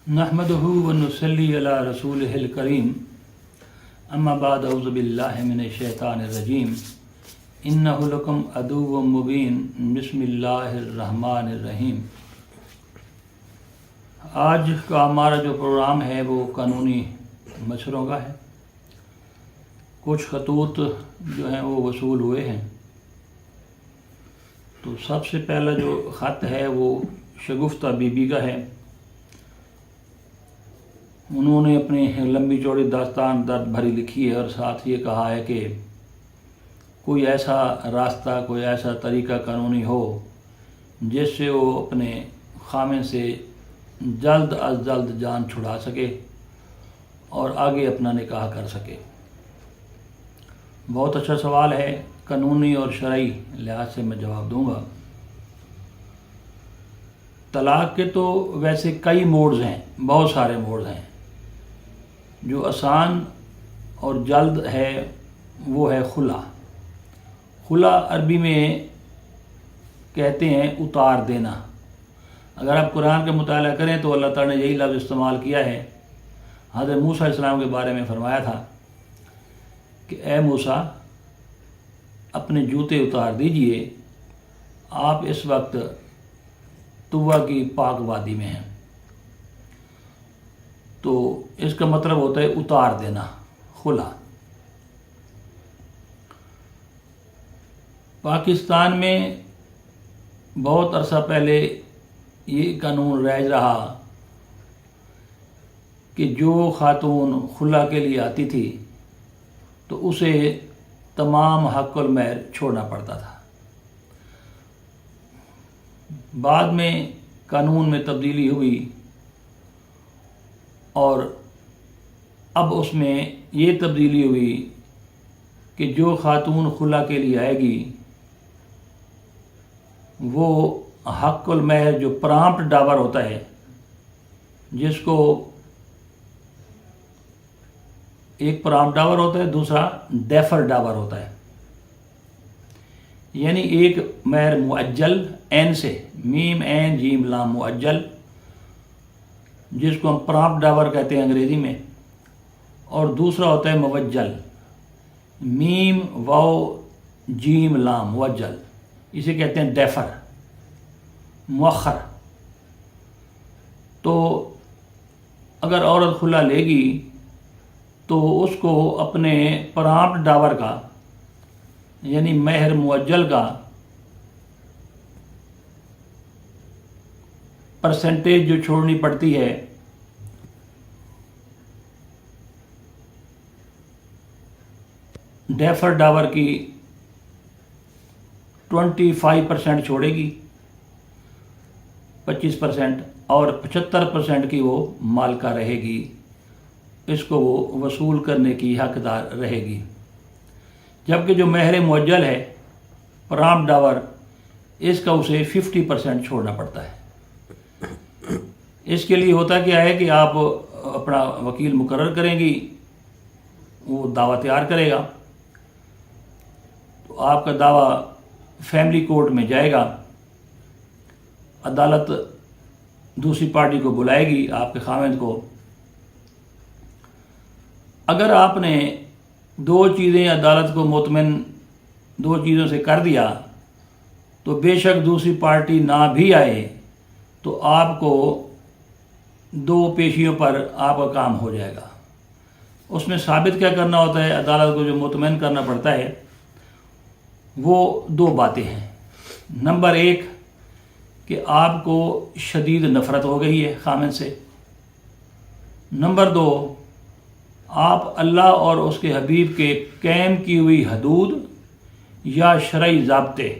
نحمدہ و نصلی علی رسولہ الکریم اما بعد اعوذ باللہ من الشیطان الرجیم انہ لکم عدو مبین بسم اللہ الرحمن الرحیم۔ آج کا ہمارا جو پروگرام ہے وہ قانونی مشوروں کا ہے۔ کچھ خطوط جو ہیں وہ وصول ہوئے ہیں، تو سب سے پہلا جو خط ہے وہ شگفتہ بی بی کا ہے۔ انہوں نے اپنی لمبی چوڑی داستان درد بھری لکھی ہے اور ساتھ یہ کہا ہے کہ کوئی ایسا راستہ، کوئی ایسا طریقہ قانونی ہو جس سے وہ اپنے خامن سے جلد از جلد جان چھڑا سکے اور آگے اپنا نکاح کر سکے۔ بہت اچھا سوال ہے، قانونی اور شرعی لحاظ سے میں جواب دوں گا۔ طلاق کے تو ویسے کئی موڈز ہیں، بہت سارے موڈز ہیں۔ جو آسان اور جلد ہے وہ ہے خلا۔ خلا عربی میں کہتے ہیں اتار دینا۔ اگر آپ قرآن کا مطالعہ کریں تو اللہ تعالیٰ نے یہی لفظ استعمال کیا ہے۔ حضرت موسیٰ علیہ السلام کے بارے میں فرمایا تھا کہ اے موسیٰ اپنے جوتے اتار دیجئے، آپ اس وقت طویٰ کی پاک وادی میں ہیں۔ تو اس کا مطلب ہوتا ہے اتار دینا، خلا۔ پاکستان میں بہت عرصہ پہلے یہ قانون رائج رہا کہ جو خاتون خلا کے لیے آتی تھی تو اسے تمام حق المہر چھوڑنا پڑتا تھا۔ بعد میں قانون میں تبدیلی ہوئی اور اب اس میں یہ تبدیلی ہوئی کہ جو خاتون خلا کے لیے آئے گی وہ حق المہر جو پرامپٹ ڈاور ہوتا ہے، جس کو ایک پرامپٹ ڈاور ہوتا ہے، دوسرا ڈیفر ڈاور ہوتا ہے، یعنی ایک مہر معجل عین سے، میم عین جیم لام معجل، جس کو ہم پرامپٹ ڈاور کہتے ہیں انگریزی میں، اور دوسرا ہوتا ہے موجل، میم واو جیم لام موجل، اسے کہتے ہیں ڈیفر، مؤخر۔ تو اگر عورت خلا لے گی تو اس کو اپنے پرامپٹ ڈاور کا یعنی مہر معجل کا پرسنٹیج جو چھوڑنی پڑتی ہے ڈیفر ڈاور کی 25% چھوڑے گی، 25%، اور 75% کی وہ مالکہ رہے گی، اس کو وہ وصول کرنے کی حقدار رہے گی۔ جبکہ جو مہر معجل ہے پرامپٹ ڈاور، اس کا اسے 50% چھوڑنا پڑتا ہے۔ اس کے لیے ہوتا کیا ہے کہ آپ اپنا وکیل مقرر کریں گی، وہ دعویٰ تیار کرے گا، تو آپ کا دعویٰ فیملی کورٹ میں جائے گا، عدالت دوسری پارٹی کو بلائے گی، آپ کے خاوند کو۔ اگر آپ نے دو چیزیں عدالت کو مطمئن دو چیزوں سے کر دیا تو بے شک دوسری پارٹی نہ بھی آئے تو آپ کو دو پیشیوں پر آپ کا کام ہو جائے گا۔ اس میں ثابت کیا کرنا ہوتا ہے، عدالت کو جو مطمئن کرنا پڑتا ہے وہ دو باتیں ہیں۔ نمبر ایک کہ آپ کو شدید نفرت ہو گئی ہے خامن سے۔ نمبر دو، آپ اللہ اور اس کے حبیب کے قائم کی ہوئی حدود یا شرعی ضابطے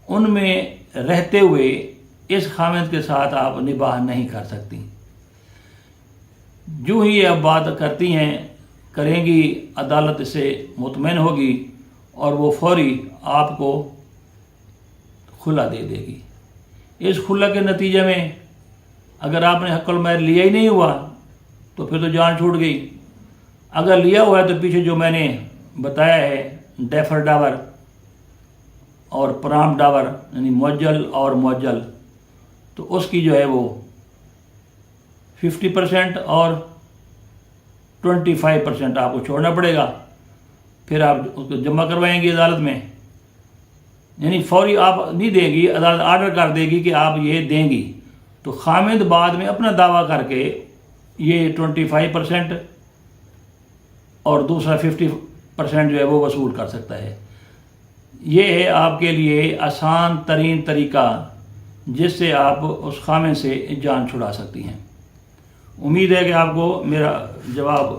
ان میں رہتے ہوئے اس خامند کے ساتھ آپ نباہ نہیں کر سکتی۔ جو ہی یہ اب بات کرتی ہیں کریں گی، عدالت اس سے مطمئن ہوگی اور وہ فوری آپ کو خلا دے دے گی۔ اس خلا کے نتیجے میں اگر آپ نے حق المہر لیا ہی نہیں ہوا تو پھر تو جان چھوٹ گئی۔ اگر لیا ہوا ہے تو پیچھے جو میں نے بتایا ہے ڈیفر ڈاور اور پرامپٹ ڈاور یعنی معجل اور معجل، تو اس کی جو ہے وہ 50% اور 25% آپ کو چھوڑنا پڑے گا، پھر آپ اس کو جمع کروائیں گے عدالت میں، یعنی فوری آپ نہیں دیں گی، عدالت آرڈر کر دے گی کہ آپ یہ دیں گی، تو خامند بعد میں اپنا دعویٰ کر کے یہ 25% اور دوسرا 50% جو ہے وہ وصول کر سکتا ہے۔ یہ ہے آپ کے لیے آسان ترین طریقہ جس سے آپ اس خامند سے جان چھڑا سکتی ہیں۔ امید ہے کہ آپ کو میرا جواب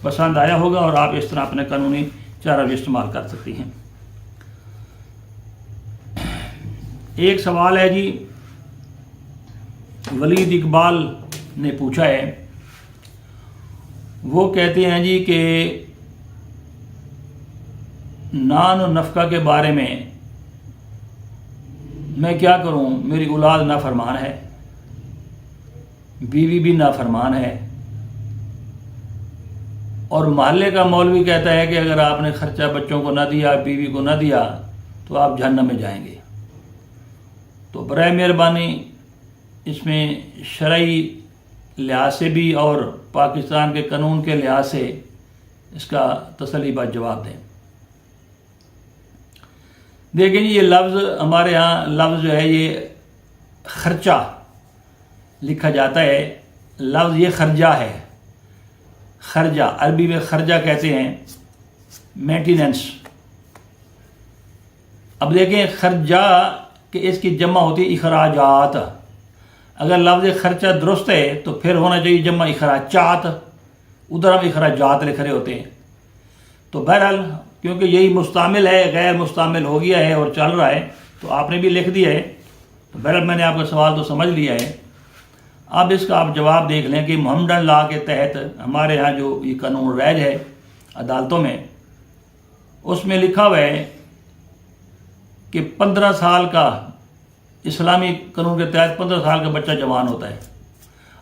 پسند آیا ہوگا اور آپ اس طرح اپنے قانونی چارہ بھی استعمال کر سکتی ہیں۔ ایک سوال ہے جی، ولید اقبال نے پوچھا ہے، وہ کہتے ہیں جی کہ نان و نفقہ کے بارے میں کیا کروں، میری اولاد نافرمان ہے، بیوی بھی نافرمان ہے، اور محلے کا مولوی کہتا ہے کہ اگر آپ نے خرچہ بچوں کو نہ دیا، بیوی کو نہ دیا تو آپ جہنم میں جائیں گے۔ تو برائے مہربانی اس میں شرعی لحاظ سے بھی اور پاکستان کے قانون کے لحاظ سے اس کا تسلی بخش جواب دیں۔ دیکھیں جی، یہ لفظ ہمارے ہاں لفظ جو ہے یہ خرچہ لکھا جاتا ہے، لفظ یہ خرجہ ہے، خرجہ عربی میں خرجہ کہتے ہیں، مینٹیننس۔ اب دیکھیں خرجہ کہ اس کی جمع ہوتی ہے اخراجات، اگر لفظ خرچہ درست ہے تو پھر ہونا چاہیے جمع اخراجات، ادھر ہم اخراجات لکھ رہے ہوتے ہیں۔ تو بہرحال کیونکہ یہی مستعمل ہے، غیر مستعمل ہو گیا ہے اور چل رہا ہے، تو آپ نے بھی لکھ دیا ہے، تو بہرحال میں نے آپ کا سوال تو سمجھ لیا ہے۔ اب اس کا آپ جواب دیکھ لیں کہ محمدن لا کے تحت ہمارے ہاں جو یہ قانون رائج ہے عدالتوں میں، اس میں لکھا ہوا ہے کہ 15 سال کا، اسلامی قانون کے تحت 15 سال کا بچہ جوان ہوتا ہے،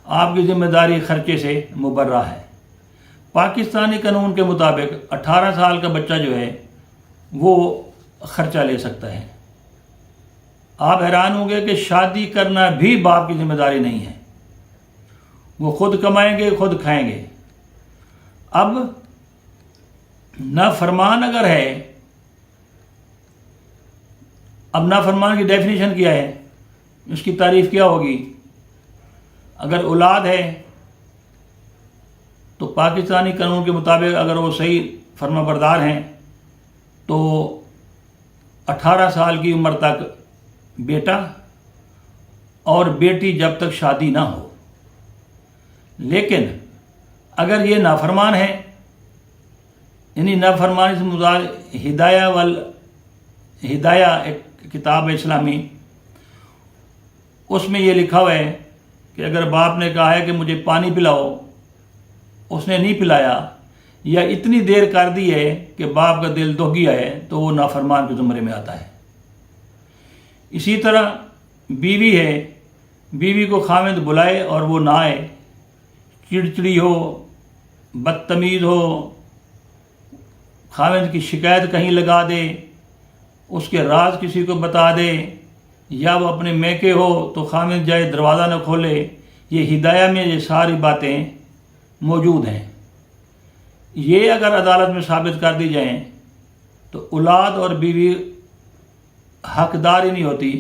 آپ کی ذمہ داری خرچے سے مبرہ ہے۔ پاکستانی قانون کے مطابق 18 سال کا بچہ جو ہے وہ خرچہ لے سکتا ہے۔ آپ حیران ہوں گے کہ شادی کرنا بھی باپ کی ذمہ داری نہیں ہے، وہ خود کمائیں گے، خود کھائیں گے۔ اب نافرمان اگر ہے، اب نافرمان کی ڈیفینیشن کیا ہے، اس کی تعریف کیا ہوگی؟ اگر اولاد ہے تو پاکستانی قانون کے مطابق اگر وہ صحیح فرما بردار ہیں تو 18 سال کی عمر تک بیٹا اور بیٹی جب تک شادی نہ ہو۔ لیکن اگر یہ نافرمان ہے، یعنی نافرمانی سے مراد ہدایہ ایک کتاب اسلامی، اس میں یہ لکھا ہوا ہے کہ اگر باپ نے کہا ہے کہ مجھے پانی پلاؤ، اس نے نہیں پلایا یا اتنی دیر کر دی ہے کہ باپ کا دل دکھ گیا ہے، تو وہ نافرمان کے زمرے میں آتا ہے۔ اسی طرح بیوی ہے، بیوی کو خاوند بلائے اور وہ نہ آئے، چڑچڑی ہو، بدتمیز ہو، خاوند کی شکایت کہیں لگا دے، اس کے راز کسی کو بتا دے، یا وہ اپنے میکے ہو تو خاوند جائے دروازہ نہ کھولے، یہ ہدایہ میں یہ ساری باتیں موجود ہیں۔ یہ اگر عدالت میں ثابت کر دی جائیں تو اولاد اور بیوی حقدار ہی نہیں ہوتی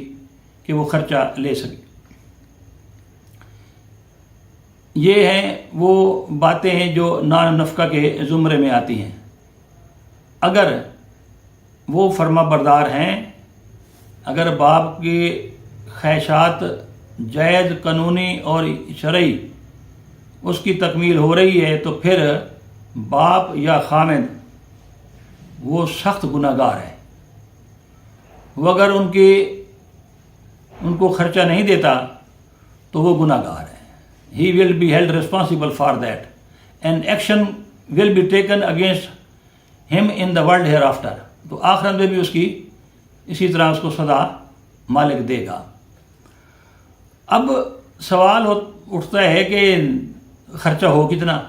کہ وہ خرچہ لے سکے۔ یہ ہیں وہ باتیں ہیں جو نان نفقہ کے زمرے میں آتی ہیں۔ اگر وہ فرما بردار ہیں، اگر باپ کی خواہشات جائز قانونی اور شرعی اس کی تکمیل ہو رہی ہے، تو پھر باپ یا خاوند وہ سخت گناہ گار ہے۔ وہ اگر ان کو خرچہ نہیں دیتا تو وہ گناہ گار ہے۔ He will be held responsible for that and action will be taken against him in the world hereafter۔ تو آخرت میں بھی اس کی اسی طرح اس کو سزا مالک دے گا۔ اب سوال اٹھتا ہے کہ خرچہ ہو کتنا؟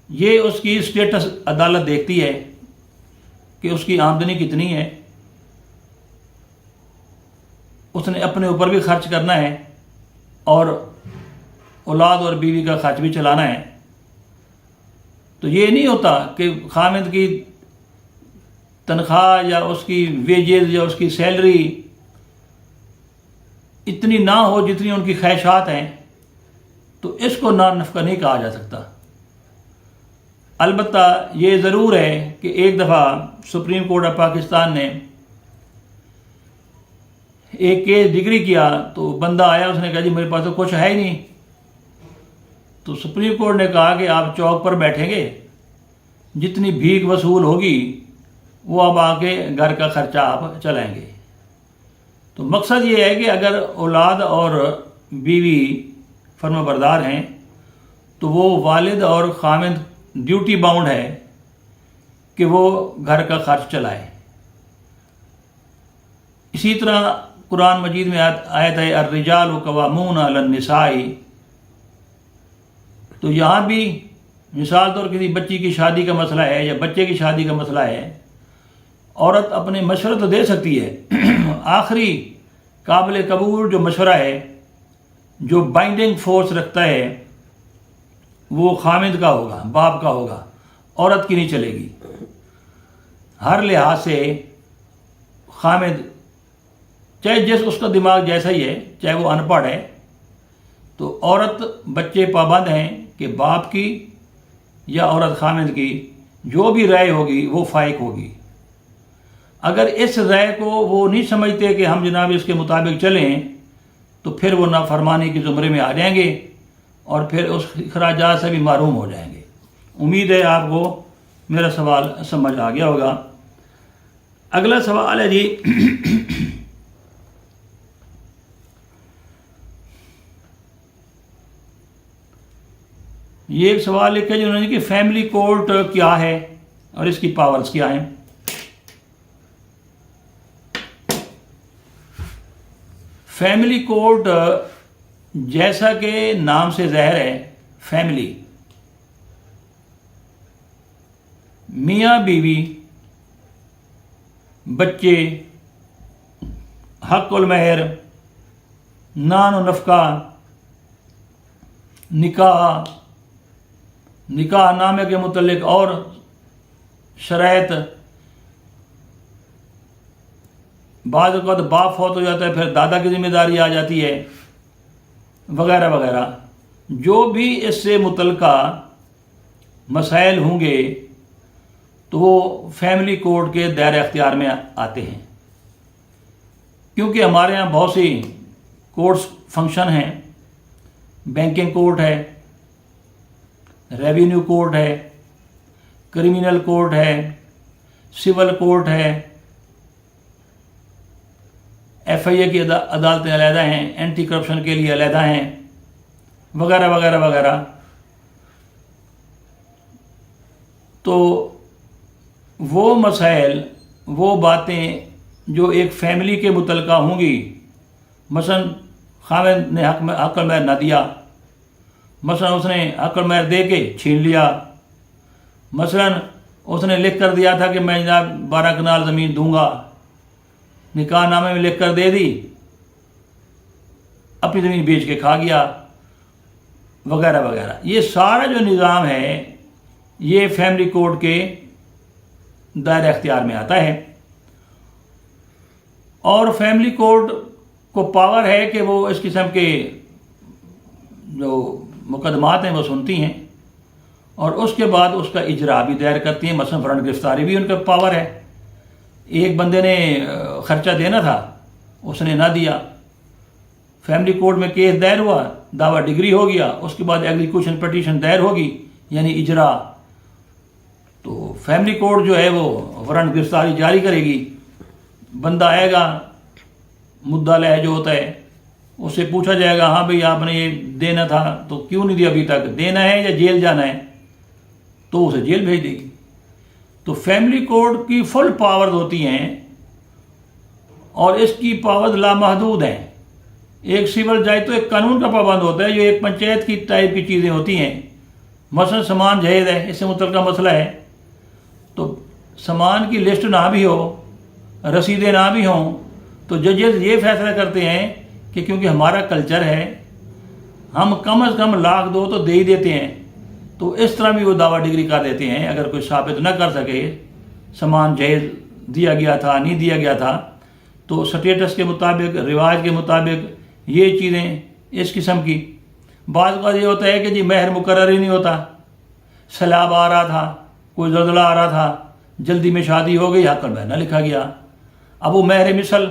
یہ اس کی اسٹیٹس عدالت دیکھتی ہے کہ اس کی آمدنی کتنی ہے۔ اس نے اپنے اوپر بھی خرچ کرنا ہے اور اولاد اور بیوی کا خرچ بھی چلانا ہے. تو یہ نہیں ہوتا کہ خامد کی تنخواہ یا اس کی ویجز یا اس کی سیلری اتنی نہ ہو جتنی ان کی خواہشات ہیں، تو اس کو نا نفقہ نہیں کہا جا سکتا. البتہ یہ ضرور ہے کہ ایک دفعہ سپریم کورٹ آف پاکستان نے ایک کیس ڈگری کیا، تو بندہ آیا، اس نے کہا جی میرے پاس تو کچھ ہے ہی نہیں. تو سپریم کورٹ نے کہا کہ آپ چوک پر بیٹھیں گے، جتنی بھیک وصول ہوگی وہ اب آ کے گھر کا خرچہ آپ چلائیں گے. تو مقصد یہ ہے کہ اگر اولاد اور بیوی فرما بردار ہیں تو وہ والد اور خامد ڈیوٹی باؤنڈ ہے کہ وہ گھر کا خرچ چلائے. اسی طرح قرآن مجید میں آیت ہے الرجال قوامون علی النساء. تو یہاں بھی مثال طور کسی بچی کی شادی کا مسئلہ ہے یا بچے کی شادی کا مسئلہ ہے، عورت اپنے مشورہ تو دے سکتی ہے، آخری قابل قبول جو مشورہ ہے، جو بائنڈنگ فورس رکھتا ہے، وہ خامد کا ہوگا، باپ کا ہوگا، عورت کی نہیں چلے گی. ہر لحاظ سے خامد، چاہے اس کا دماغ جیسا ہی ہے، چاہے وہ ان پڑھ ہے، تو عورت بچے پابند ہیں کہ باپ کی یا عورت خامد کی جو بھی رائے ہوگی وہ فائق ہوگی. اگر اس رائے کو وہ نہیں سمجھتے کہ ہم جناب اس کے مطابق چلیں، تو پھر وہ نافرمانی کے زمرے میں آ جائیں گے اور پھر اس اخراجات سے بھی محروم ہو جائیں گے. امید ہے آپ کو میرا سوال سمجھ آ گیا ہوگا. اگلا سوال ہے جی یہ ایک سوال لکھا جی انہوں نے کہ فیملی کورٹ کیا ہے اور اس کی پاورز کیا ہیں. فیملی کورٹ جیسا کہ نام سے ظاہر ہے، فیملی، میاں بیوی، بچے، حق المہر، نان و نفقہ، نکاح نامے کے متعلق اور شرائط، بعض اوقات باپ فوت ہو جاتا ہے پھر دادا کی ذمہ داری آ جاتی ہے، وغیرہ وغیرہ. جو بھی اس سے متعلقہ مسائل ہوں گے تو وہ فیملی کورٹ کے دائرہ اختیار میں آتے ہیں. کیونکہ ہمارے یہاں بہت سی کورٹس فنکشن ہیں، بینکنگ کورٹ ہے، ریونیو کورٹ ہے، کرمینل کورٹ ہے، سول کورٹ ہے، ایف آئی اے کی عدالتیں علیحدہ ہیں، اینٹی کرپشن کے لیے علیحدہ ہیں، وغیرہ وغیرہ وغیرہ. تو وہ مسائل، وہ باتیں جو ایک فیملی کے متعلقہ ہوں گی، مثلا خامد نے حق المہر نہ دیا، مثلا اس نے حق المہر دے کے چھین لیا، مثلا اس نے لکھ کر دیا تھا کہ میں جناب 12 کنال زمین دوں گا، نکاح نامے میں لکھ کر دے دی، اپنی زمین بیچ کے کھا گیا، وغیرہ وغیرہ. یہ سارا جو نظام ہے یہ فیملی کورٹ کے دائرہ اختیار میں آتا ہے. اور فیملی کورٹ کو پاور ہے کہ وہ اس قسم کے جو مقدمات ہیں وہ سنتی ہیں اور اس کے بعد اس کا اجرا بھی دائر کرتی ہیں. مثلا فرنٹ گرفتاری بھی ان کا پاور ہے. ایک بندے نے خرچہ دینا تھا، اس نے نہ دیا، فیملی کورٹ میں کیس دائر ہوا، دعویٰ ڈگری ہو گیا، اس کے بعد ایگزیکیوشن پٹیشن دائر ہوگی، یعنی اجرا. تو فیملی کورٹ جو ہے وہ وارنٹ گرفتاری جاری کرے گی. بندہ آئے گا، مدعا لے جو ہوتا ہے، اس سے پوچھا جائے گا ہاں بھئی آپ نے یہ دینا تھا تو کیوں نہیں دیا ابھی تک، دینا ہے یا جیل جانا ہے، تو اسے جیل بھیج دے گی. تو فیملی کورٹ کی فل پاورز ہوتی ہیں اور اس کی پاورز لامحدود ہیں. ایک سول جج تو ایک قانون کا پابند ہوتا ہے، جو ایک پنچایت کی ٹائپ کی چیزیں ہوتی ہیں. مثلا سامان جہیز ہے، اس سے متعلقہ مسئلہ ہے، تو سامان کی لسٹ نہ بھی ہو، رسیدیں نہ بھی ہوں، تو ججز یہ فیصلہ کرتے ہیں کہ کیونکہ ہمارا کلچر ہے، ہم کم از کم لاکھ دو تو دے ہی دیتے ہیں، تو اس طرح بھی وہ دعویٰ ڈگری کر دیتے ہیں۔ اگر کوئی ثابت نہ کر سکے سامان جہیز دیا گیا تھا نہیں دیا گیا تھا، تو سٹیٹس کے مطابق، رواج کے مطابق یہ چیزیں اس قسم کی۔ بعض اوقات یہ ہوتا ہے کہ جی مہر مقرر ہی نہیں ہوتا، سیلاب آ رہا تھا، کوئی زلزلہ آ رہا تھا، جلدی میں شادی ہو گئی، حق المہر نہ لکھا گیا، اب وہ مہر مثل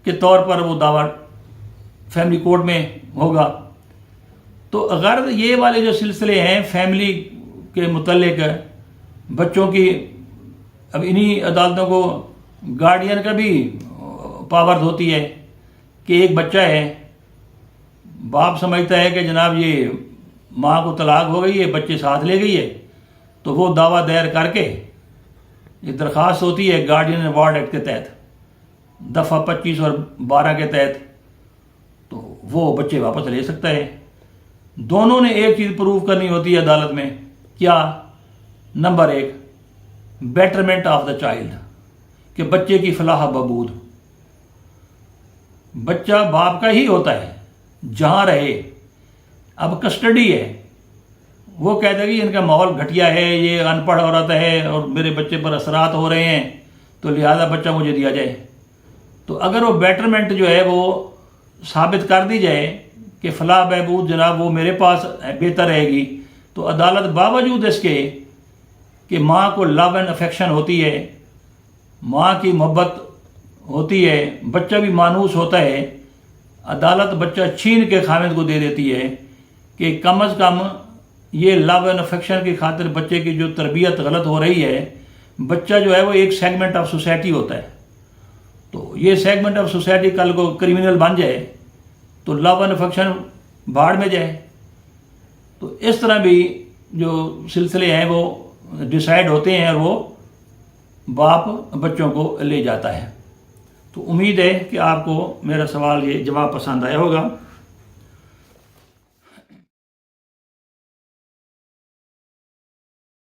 کے طور پر وہ دعویٰ فیملی کورٹ میں ہوگا۔ تو اگر یہ والے جو سلسلے ہیں فیملی کے متعلق بچوں کی، اب انہی عدالتوں کو گارڈین کا بھی پاور ہوتی ہے کہ ایک بچہ ہے، باپ سمجھتا ہے کہ جناب یہ ماں کو طلاق ہو گئی ہے، بچے ساتھ لے گئی ہے، تو وہ دعویٰ دائر کر کے یہ درخواست ہوتی ہے گارڈین اینڈ وارڈ ایکٹ کے تحت، دفعہ 25 اور 12 کے تحت، تو وہ بچے واپس لے سکتا ہے۔ دونوں نے ایک چیز پروو کرنی ہوتی ہے عدالت میں، کیا؟ Number 1، betterment of the child, کہ بچے کی فلاح و بہبود۔ بچہ باپ کا ہی ہوتا ہے جہاں رہے، اب کسٹڈی ہے، وہ کہتا ہے کہ ان کا ماحول گھٹیا ہے، یہ ان پڑھ عورت ہے اور میرے بچے پر اثرات ہو رہے ہیں، تو لہذا بچہ مجھے دیا جائے۔ تو اگر وہ بیٹرمنٹ جو ہے وہ ثابت کر دی جائے کہ فلاح بہبود جناب وہ میرے پاس بہتر رہے گی، تو عدالت باوجود اس کے کہ ماں کو لو اینڈ افیکشن ہوتی ہے، ماں کی محبت ہوتی ہے، بچہ بھی مانوس ہوتا ہے، عدالت بچہ چھین کے خاوند کو دے دیتی ہے کہ کم از کم یہ لو اینڈ افیکشن کی خاطر بچے کی جو تربیت غلط ہو رہی ہے، بچہ جو ہے وہ ایک سیگمنٹ آف سوسائٹی ہوتا ہے، تو یہ سیگمنٹ آف سوسائٹی کل کو کرمنل بن جائے تو لو اینڈ افیکشن بھاڑ میں جائے۔ تو اس طرح بھی جو سلسلے ہیں وہ ڈیسائیڈ ہوتے ہیں اور وہ باپ بچوں کو لے جاتا ہے۔ تو امید ہے کہ آپ کو میرا سوال یہ جواب پسند آیا ہوگا۔